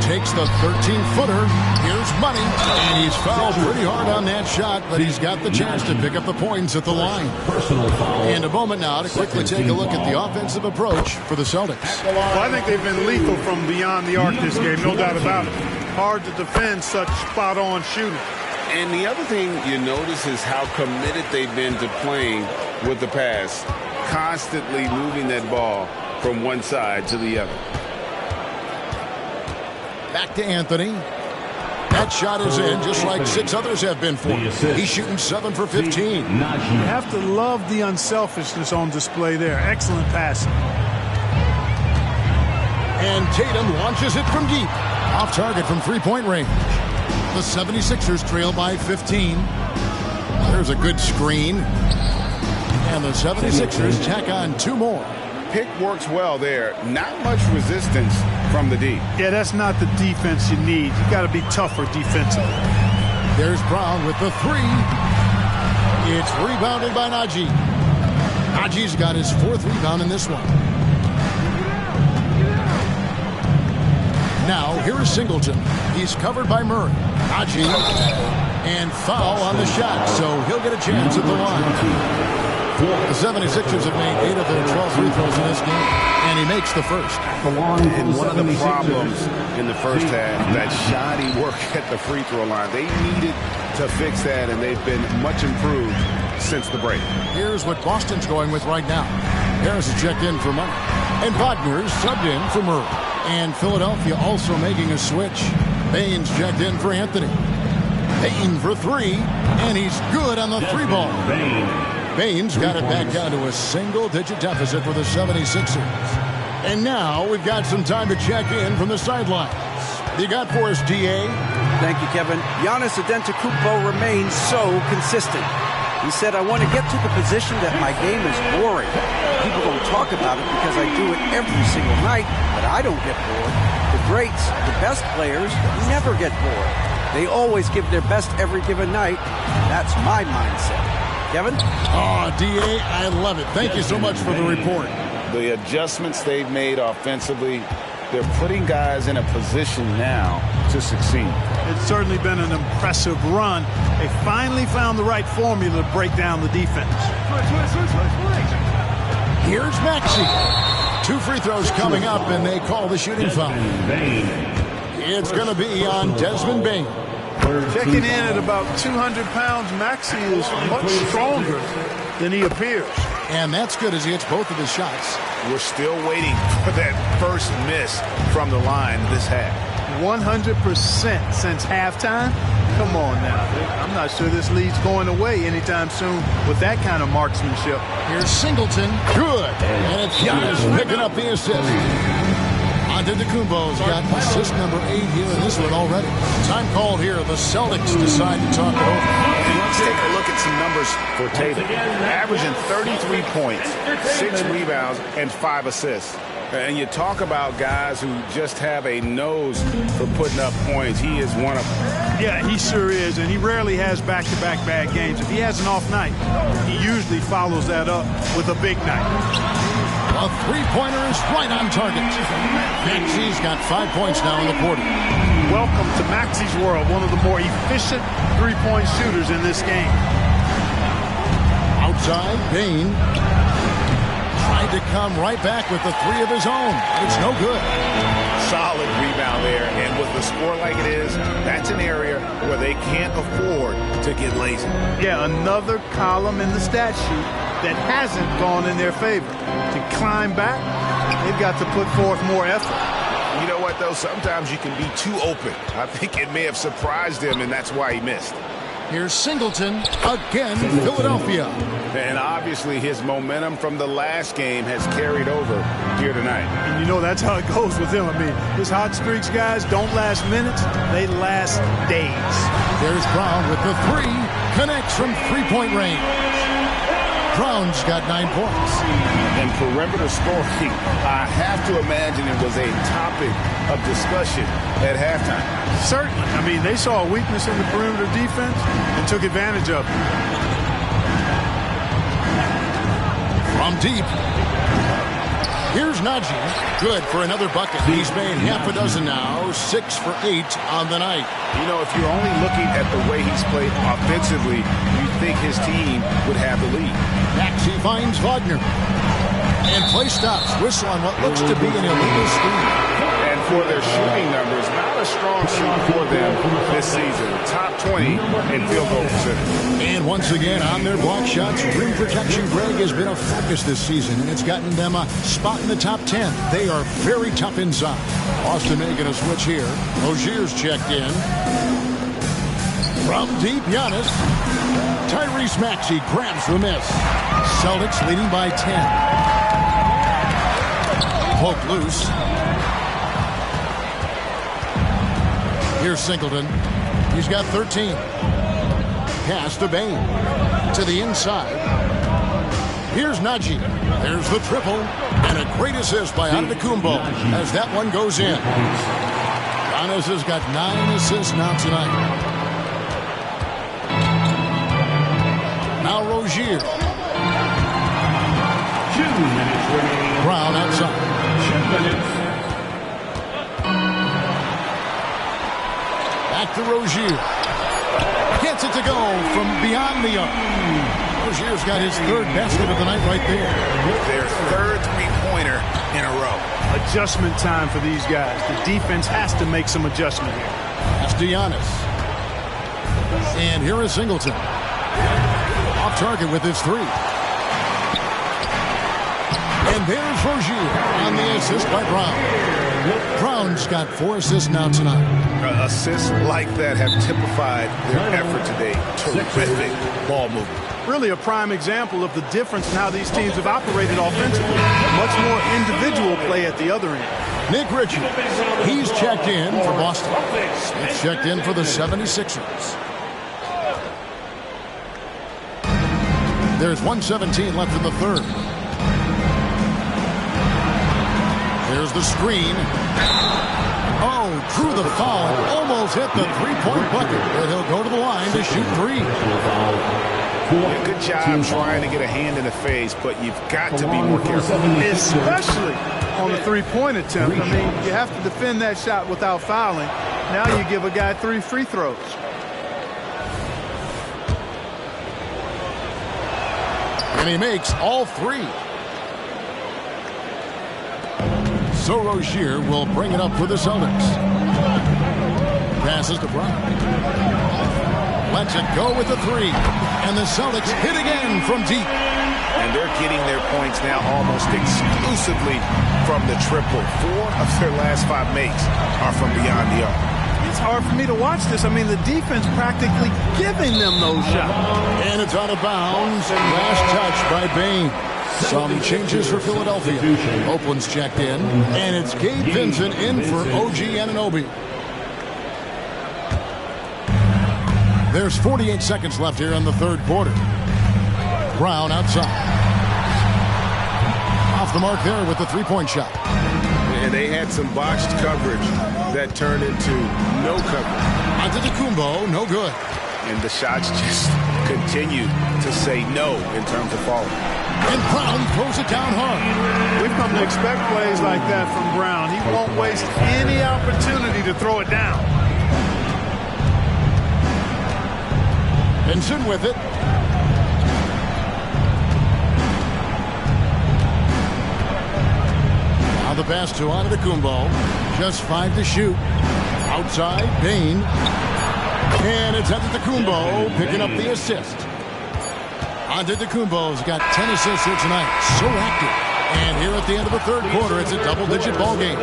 Takes the 13-footer. Here's Money. And he's fouled pretty hard on that shot, but he's got the chance to pick up the points at the line. And a moment now to quickly take a look at the offensive approach for the Celtics. Well, I think they've been lethal from beyond the arc this game, no doubt about it. Hard to defend such spot-on shooting. And the other thing you notice is how committed they've been to playing with the pass, constantly moving that ball from one side to the other. Back to Anthony. That shot is in, just like 6 others have been for him. He's shooting 7 for 15. You have to love the unselfishness on display there. Excellent passing. And Tatum launches it from deep. Off target from three-point range. The 76ers trail by 15. There's a good screen. And the 76ers tack on 2 more. Pick works well there. Not much resistance from the D. Yeah, that's not the defense you need. You got to be tougher defensively. There's Brown with the 3. It's rebounded by Najee. Najee's got his 4th rebound in this one. Now, here is Singleton. He's covered by Murray. Najee. And foul on the shot, so he'll get a chance at the line. The 76ers have made 8 of their 12 free throws in this game, and he makes the first. And one of the problems in the first half, that shoddy work at the free throw line. They needed to fix that, and they've been much improved since the break. Here's what Boston's going with right now. Harris is checked in for Money, and Wagner's subbed in for Murray. And Philadelphia also making a switch. Baines checked in for Anthony. Payton for 3, and he's good on the 3 ball. Baines got it back down to a single-digit deficit for the 76ers. And now we've got some time to check in from the sidelines. You got for us, D.A.? Thank you, Kevin. Giannis Antetokounmpo remains so consistent. He said, I want to get to the position that my game is boring. People don't talk about it because I do it every single night, but I don't get bored. The greats, the best players, never get bored. They always give their best every given night. That's my mindset. Kevin? Oh, D.A., I love it. Thank you so much for the report. The adjustments they've made offensively, they're putting guys in a position now to succeed. It's certainly been an impressive run. They finally found the right formula to break down the defense. Here's Maxey. 2 free throws coming up, and they call the shooting foul. It's going to be on Desmond Bane. Checking in at about 200 pounds, Maxey is much stronger than he appears. And that's good as he hits both of his shots. We're still waiting for that first miss from the line this half. 100% since halftime? Come on now. I'm not sure this lead's going away anytime soon with that kind of marksmanship. Here's Singleton. Good. And it's Giannis picking up the assist. Antetokounmpo's got assist number 8 here in this one already. Time called here. The Celtics decide to talk it over. Let's take a look at some numbers for Tatum. Averaging 33 points, 6 rebounds, and 5 assists. And you talk about guys who just have a nose for putting up points. He is one of them. Yeah, he sure is, and he rarely has back-to-back bad games. If he has an off night, he usually follows that up with a big night. A three-pointer is right on target. Maxey's got 5 points now in the quarter. Welcome to Maxey's world, one of the more efficient three-point shooters in this game. Outside, Bane tried to come right back with the 3 of his own. It's no good. Solid rebound there, and with the score like it is, that's an area where they can't afford to get lazy. Yeah, another column in the stat sheet that hasn't gone in their favor. To climb back, they've got to put forth more effort. You know what, though? Sometimes you can be too open. I think it may have surprised him, and that's why he missed. Here's Singleton again, Philadelphia. And obviously his momentum from the last game has carried over here tonight. And you know that's how it goes with him. I mean, his hot streaks, guys, don't last minutes. They last days. There's Brown with the three. Connects from three-point range. Brown's got 9 points. And perimeter scoring, I have to imagine it was a topic of discussion at halftime. Certainly. I mean, they saw a weakness in the perimeter defense and took advantage of it. From deep. Here's Najee. Good for another bucket. He's made half a dozen now. 6 for 8 on the night. You know, if you're only looking at the way he's played offensively, you'd think his team would have the lead. Maxey finds Wagner. And play stops. Whistle on what looks to be an illegal screen. And for their shooting numbers, not a strong shoot for them this season. Top 20 in field goal percentage. And once again, on their block shots, rim protection, Greg, has been a focus this season, and it's gotten them a spot in the top 10. They are very tough inside. Boston making a switch here. Rozier's checked in. From deep, Giannis. Tyrese Maxey grabs the miss. Celtics leading by 10. Poke loose. Here's Singleton. He's got 13. Pass to Bain. To the inside. Here's Najee. There's the triple. And a great assist by Antetokounmpo as that one goes in. Giannis has got 9 assists now tonight. Now Rozier. 2 minutes remaining. Brown outside. 2 minutes. Back to Rozier. Gets it to go from beyond the arc. Rozier's got his 3rd basket of the night right there. Their 3rd three-pointer in a row. Adjustment time for these guys. The defense has to make some adjustment here. That's to Giannis. And here is Singleton. Off target with his 3. And there's Rozier on the assist by Brown. Brown's got 4 assists now tonight. Assists like that have typified their effort today. Terrific ball movement. Really a prime example of the difference in how these teams have operated offensively. Much more individual play at the other end. Nick Ritchie, he's checked in for Boston. Smith checked in for the 76ers. There's 1:17 left in the 3rd. There's the screen. Oh, drew the foul and almost hit the 3-point bucket. But he'll go to the line to shoot 3. Good job trying to get a hand in the face, but you've got to be more careful. Especially on the 3-point attempt. I mean, you have to defend that shot without fouling. Now you give a guy 3 free throws. And he makes all 3. So Rozier will bring it up for the Celtics. Passes to Brown. Lets it go with the 3. And the Celtics hit again from deep. And they're getting their points now almost exclusively from the triple. 4 of their last 5 makes are from beyond the arc. It's hard for me to watch this. I mean, the defense practically giving them those shots. And it's out of bounds. Last touch by Bain. Some changes for Philadelphia. Oakland's checked in. And it's Gabe Vincent in for OG Anunoby. There's 48 seconds left here in the 3rd quarter. Brown outside. Off the mark there with the 3-point shot. And they had some botched coverage that turned into no coverage. Antetokounmpo, no good. And the shots just continue to say no in terms of falling. And Brown throws it down hard. We've come to expect plays like that from Brown. He won't waste any opportunity to throw it down. Vincent with it. Now the pass to Antetokounmpo. Just 5 to shoot. Outside, Bain. And it's Antetokounmpo picking up the assist. Antetokounmpo's got 10 assists here tonight. So active. And here at the end of the third quarter, it's a double-digit ball game.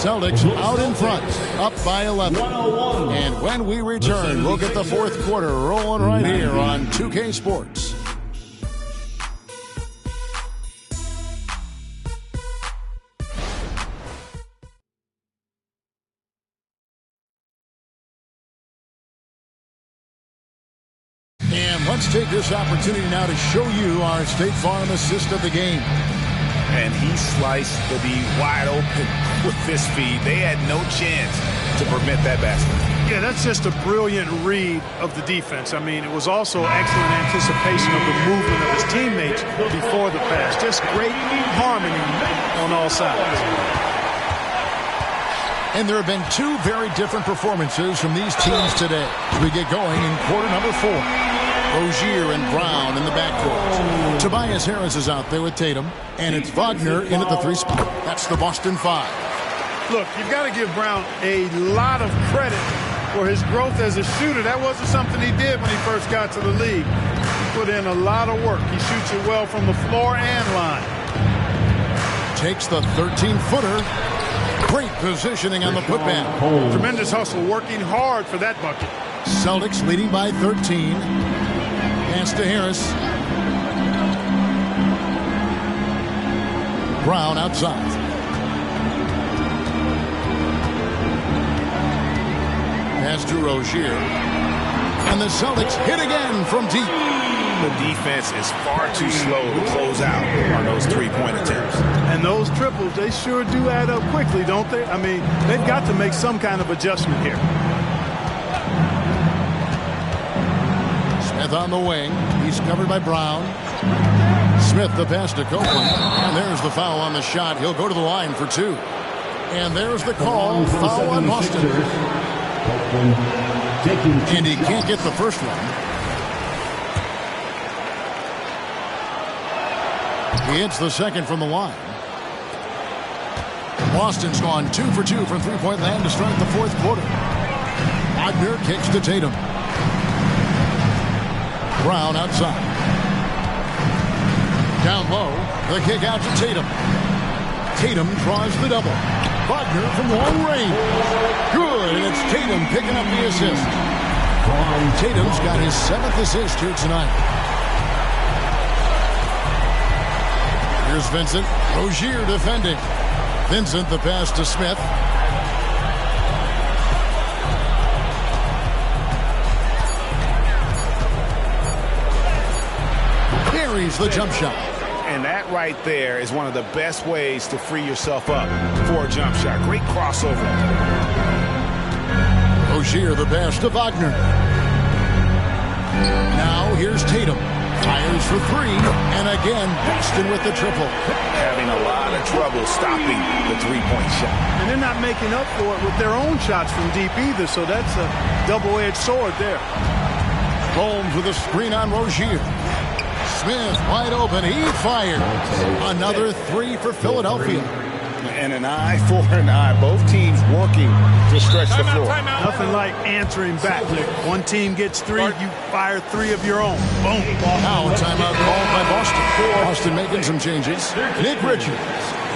Celtics out in front, up by 11. And when we return, we'll get the fourth quarter rolling right here on 2K Sports. And let's take this opportunity now to show you our State Farm assist of the game. And he sliced the D wide open with this feed. They had no chance to prevent that basket. Yeah, that's just a brilliant read of the defense. I mean, it was also excellent anticipation of the movement of his teammates before the pass. Just great harmony on all sides. And there have been two very different performances from these teams today as we get going in quarter number 4. Rozier and Brown in the backcourt. Tobias Harris is out there with Tatum, and it's Wagner in at the 3 spot. That's the Boston 5. Look, you've got to give Brown a lot of credit for his growth as a shooter. That wasn't something he did when he first got to the league. He put in a lot of work. He shoots it well from the floor and line. Takes the 13-footer. Great positioning on the putback. Tremendous hustle, working hard for that bucket. Celtics leading by 13. Pass to Harris. Brown outside. Pass to Rozier. And the Celtics hit again from deep. The defense is far too slow to close out on those three-point attempts. And those triples, they sure do add up quickly, don't they? I mean, they've got to make some kind of adjustment here. Smith on the wing. He's covered by Brown. Smith the pass to Copeland. And there's the foul on the shot. He'll go to the line for 2. And there's the call. Foul on Boston. And he can't get the first one. He hits the second from the line. Boston's gone 2 for 2 from three-point land to start the fourth quarter. Wagner kicks to Tatum. Brown outside. Down low. The kick out to Tatum. Tatum draws the double. Wagner from long range. Good, and it's Tatum picking up the assist. Tatum's got his 7th assist here tonight. Here's Vincent. Rozier defending. Vincent the pass to Smith. Carries the jump shot. And that right there is one of the best ways to free yourself up for a jump shot. Great crossover. Rozier the pass to Wagner. Now here's Tatum. Fires for 3, and again, Boston with the triple. Having a lot of trouble stopping the three-point shot. And they're not making up for it with their own shots from deep either, so that's a double-edged sword there. Home for the screen on Rozier. Smith wide open. He fires. Another 3 for Philadelphia. And an eye for an eye. Both teams working to stretch the floor. Nothing like answering back. One team gets 3, you fire 3 of your own. Boom. Now a timeout called by Boston. Boston making some changes. Nick Richards.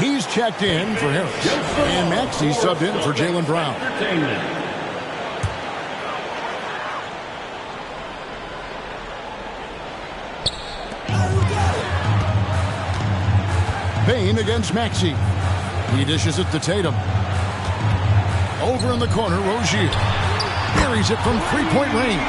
He's checked in for Harris. And Maxey subbed in for Jaylen Brown. Payne against Maxey. He dishes it to Tatum. Over in the corner, Rozier. Buries it from three-point range.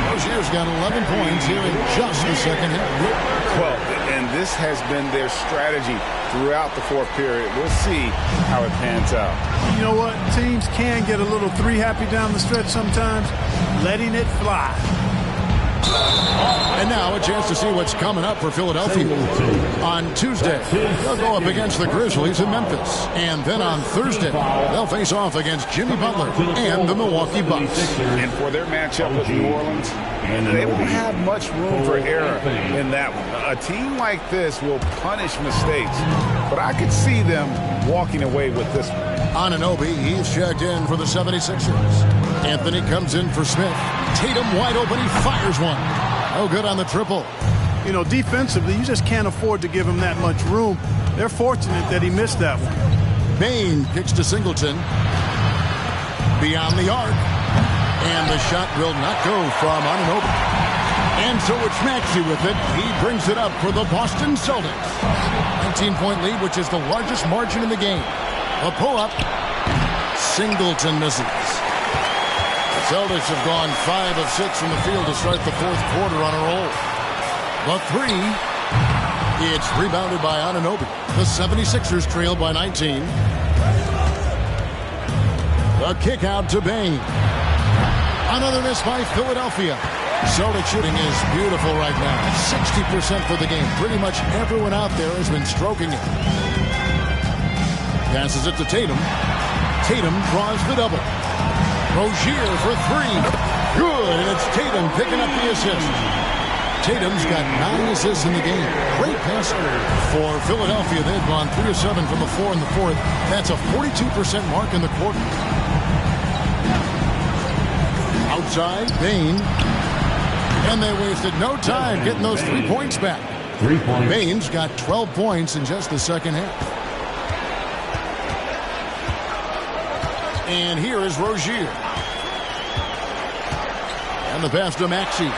Rozier's got 11 points here in just the second half. Well, and this has been their strategy throughout the fourth period. We'll see how it pans out. You know what? Teams can get a little 3-happy down the stretch sometimes. Letting it fly. And now a chance to see what's coming up for Philadelphia. On Tuesday, they'll go up against the Grizzlies in Memphis. And then on Thursday, they'll face off against Jimmy Butler and the Milwaukee Bucks. And for their matchup with New Orleans, they won't have much room for error in that one. A team like this will punish mistakes, but I could see them walking away with this one. Anunoby, he's checked in for the 76ers. Anthony comes in for Smith. Tatum wide open, he fires one. No good on the triple. You know, defensively, you just can't afford to give him that much room. They're fortunate that he missed that one. Bain kicks to Singleton. Beyond the arc. And the shot will not go from Anunoby. And so it's Maxey with it. He brings it up for the Boston Celtics. 19-point lead, which is the largest margin in the game. A pull-up. Singleton misses. The Celtics have gone 5 of 6 from the field to start the fourth quarter on a roll. The three. It's rebounded by Anunoby. The 76ers trail by 19. The kick out to Bain. Another miss by Philadelphia. Celtic shooting is beautiful right now. 60% for the game. Pretty much everyone out there has been stroking it. Passes it to Tatum. Tatum draws the double. Rozier for three. Good, and it's Tatum picking up the assist. Tatum's got 9 assists in the game. Great passer. For Philadelphia, they've gone 3 of 7 from the floor in the fourth. That's a 42% mark in the quarter. Outside, Bain. And they wasted no time getting those 3 points back. 3 points. Bain's got 12 points in just the second half. And here is Rozier. And the pass to Maxey.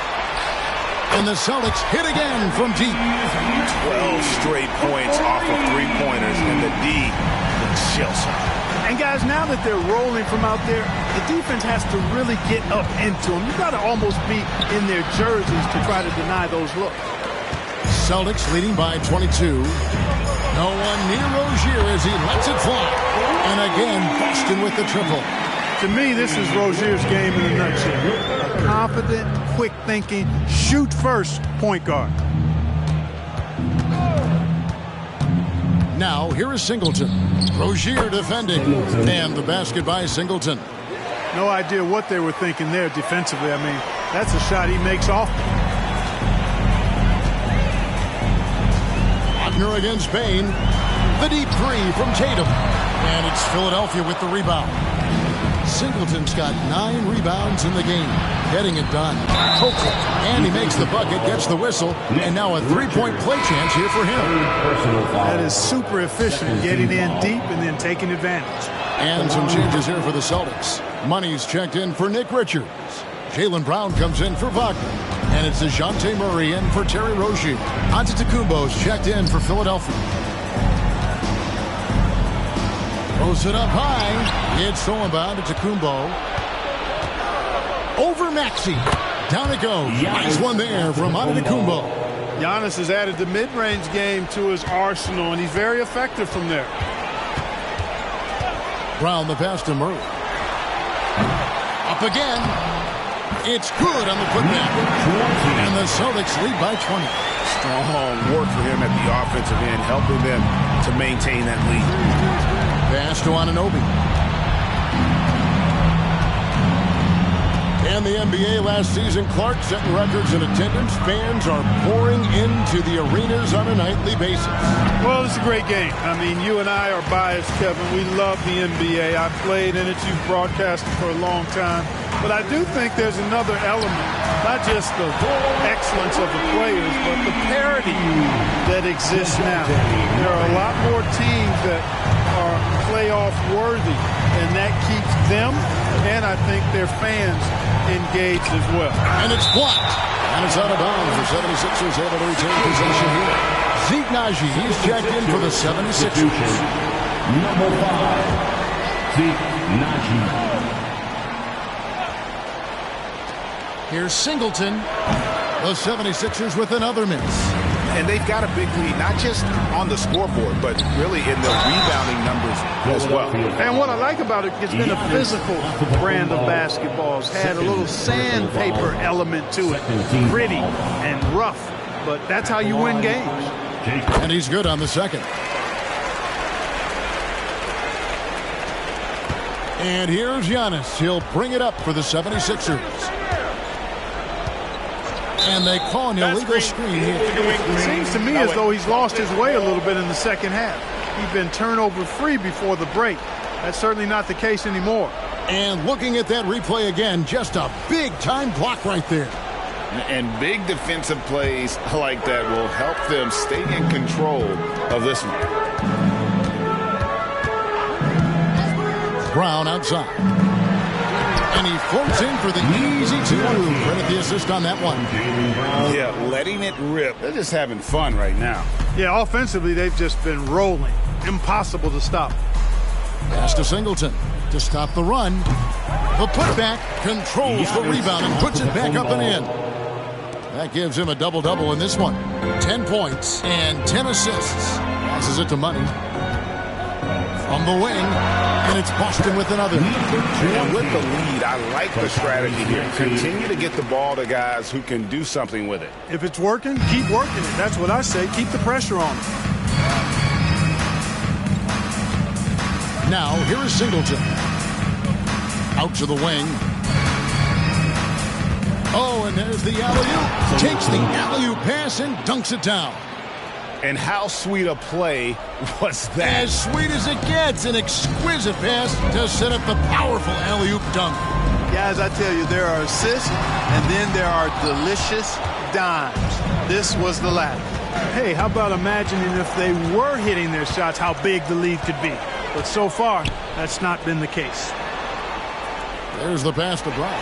And the Celtics hit again from deep. 12 straight points off of three-pointers, and the D looks shell-shocked. And guys, now that they're rolling from out there, the defense has to really get up into them. You've got to almost be in their jerseys to try to deny those looks. Celtics leading by 22. No one near Rozier as he lets it fly. And again, Boston with the triple. To me, this is Rozier's game in a nutshell. A confident, quick-thinking, shoot-first point guard. Now, here is Singleton. Rozier defending. And the basket by Singleton. No idea what they were thinking there defensively. I mean, that's a shot he makes often. Wagner against Bain. The deep three from Tatum. And it's Philadelphia with the rebound. Singleton's got 9 rebounds in the game. Getting it done. And he makes the bucket, gets the whistle, and now a 3-point play chance here for him. That is super efficient, getting in deep and then taking advantage. And some changes here for the Celtics. Money's checked in for Nick Richards. Jaylen Brown comes in for Wagner. And it's DeJounte Murray in for Terry Rozier. Antetokounmpo's checked in for Philadelphia. Throws it up high. It's stolen by Antetokounmpo. Over Maxey. Down it goes. Nice one there from Antetokounmpo. Giannis has added the mid-range game to his arsenal, and he's very effective from there. Brown the pass to Murray. Up again. It's good on the putback. And the Celtics lead by 20. Strong work for him at the offensive end, helping them to maintain that lead. Pass to Anunoby. And the NBA last season, Clark setting records in attendance. Fans are pouring into the arenas on a nightly basis. Well, it's a great game. I mean, you and I are biased, Kevin. We love the NBA. I played in it. You've broadcasted for a long time. But I do think there's another element, not just the excellence of the players, but the parity that exists now. There are a lot more teams that are playoff worthy, and that keeps them and I think their fans engaged as well. And it's blocked. And it's out of bounds. The 76ers able to retain possession here. Zeke Naji, he's checked in for the 76ers. Number 5, Zeke Naji. Here's Singleton. The 76ers with another miss. And they've got a big lead, not just on the scoreboard, but really in the rebounding numbers as well. And what I like about it, it's been a physical brand of basketball. It's had a little sandpaper element to it. Gritty and rough, but that's how you win games. And he's good on the second. And here's Giannis. He'll bring it up for the 76ers. And they call an illegal screen here. It seems to me as though he's lost his way a little bit in the second half. He's been turnover free before the break. That's certainly not the case anymore. And looking at that replay again, just a big time block right there. And big defensive plays like that will help them stay in control of this one. Brown outside. And he floats in for the easy 2. Credit the assist on that one. Yeah, letting it rip. They're just having fun right now. Yeah, offensively, they've just been rolling. Impossible to stop. Pass to Singleton to stop the run. The putback controls the rebound and puts it back up and in. That gives him a double-double in this one. 10 points and 10 assists. Passes it to Money. From the wing, and it's Boston with another. And with the lead, I like the strategy here. Continue to get the ball to guys who can do something with it. If it's working, keep working it. That's what I say. Keep the pressure on it. Now, here is Singleton. Out to the wing. Oh, and there's the alley-oop. Takes the alley-oop pass and dunks it down. And how sweet a play was that? As sweet as it gets, an exquisite pass to set up the powerful alley-oop dunk. Guys, I tell you, there are assists, and then there are delicious dimes. This was the latter. Hey, how about imagining if they were hitting their shots, how big the lead could be. But so far, that's not been the case. There's the pass to Brown.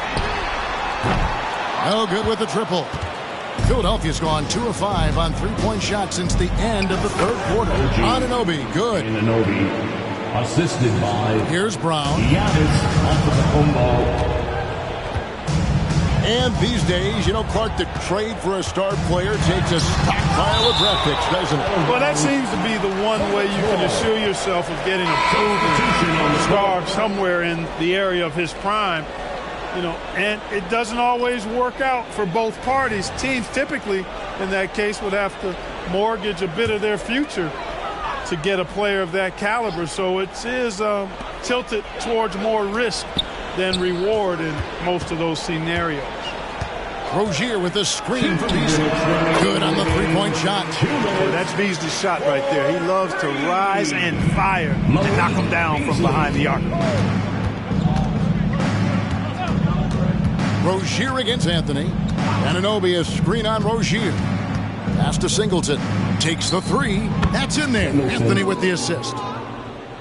No good with the triple. Philadelphia's gone 2 of 5 on three-point shots since the end of the third quarter. Anunoby, good. Anunoby, assisted by Here's Brown. Giannis off of the home ball. And these days, you know, Clark, the trade for a star player takes a stockpile of draft picks, doesn't it? Well, that seems to be the one way you can assure yourself of getting a proven star somewhere in the area of his prime. You know, and it doesn't always work out for both parties. Teams typically, in that case, would have to mortgage a bit of their future to get a player of that caliber. So it is tilted towards more risk than reward in most of those scenarios. Rozier with a screen for Beasley. Good on the three-point shot. Yeah, that's Beasley's shot right there. He loves to rise and fire and knock them down from behind the arc. Rozier against Anthony. Anunoby, a screen on Rozier. Pass to Singleton. Takes the 3. That's in there. Anthony with the assist.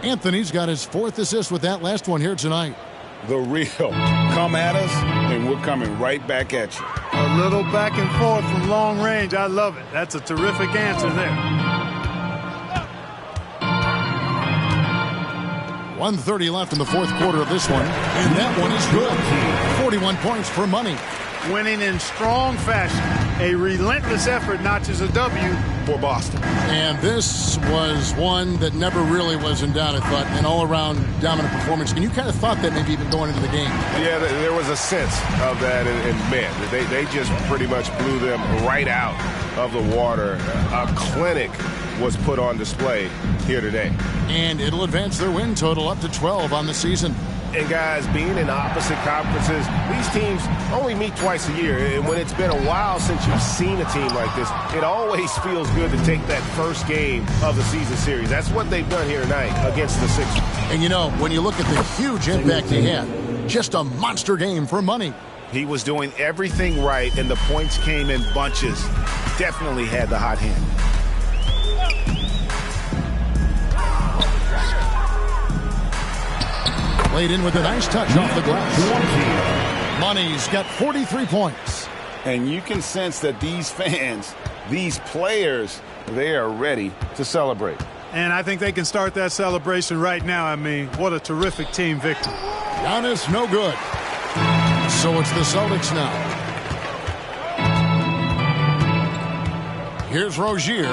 Anthony's got his 4th assist with that last one here tonight. The real. Come at us, and we're coming right back at you. A little back and forth from long range. I love it. That's a terrific answer there. 1:30 left in the fourth quarter of this one, and that one is good. 41 points for Money. Winning in strong fashion. A relentless effort notches a W for Boston. And this was one that never really was in doubt, I thought, an all-around dominant performance. And you kind of thought that maybe even going into the game. Yeah, there was a sense of that, and man, they just pretty much blew them right out of the water. A clinic was put on display here today. And it'll advance their win total up to 12 on the season. And guys, being in opposite conferences, these teams only meet twice a year. And when it's been a while since you've seen a team like this, it always feels good to take that first game of the season series. That's what they've done here tonight against the Sixers. And you know, when you look at the huge impact he had, just a monster game for Money. He was doing everything right, and the points came in bunches. Definitely had the hot hand. Played in with a nice touch off the glass. Money's got 43 points. And you can sense that these fans, these players, they are ready to celebrate. And I think they can start that celebration right now. I mean, what a terrific team victory. Giannis, no good. So it's the Celtics now. Here's Rozier.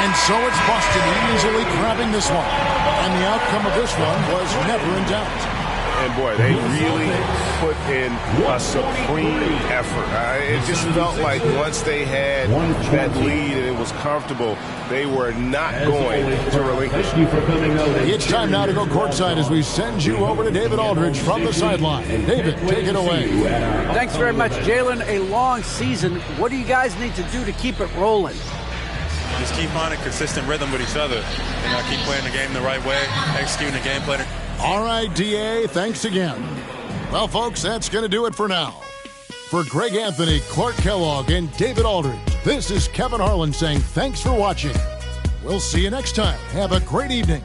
And so it's Boston easily grabbing this one. And the outcome of this one was never in doubt. And boy, they really put in a supreme effort. It just felt like once they had that lead and it was comfortable, they were not going to relinquish. It's time now to go courtside as we send you over to David Aldridge from the sideline. David, take it away. Thanks very much, Jalen. A long season. What do you guys need to do to keep it rolling? just keep finding consistent rhythm with each other. Keep playing the game the right way, executing the game plan. All right, DA, thanks again. Well, folks, that's going to do it for now. For Greg Anthony, Clark Kellogg, and David Aldridge, this is Kevin Harlan saying thanks for watching. We'll see you next time. Have a great evening.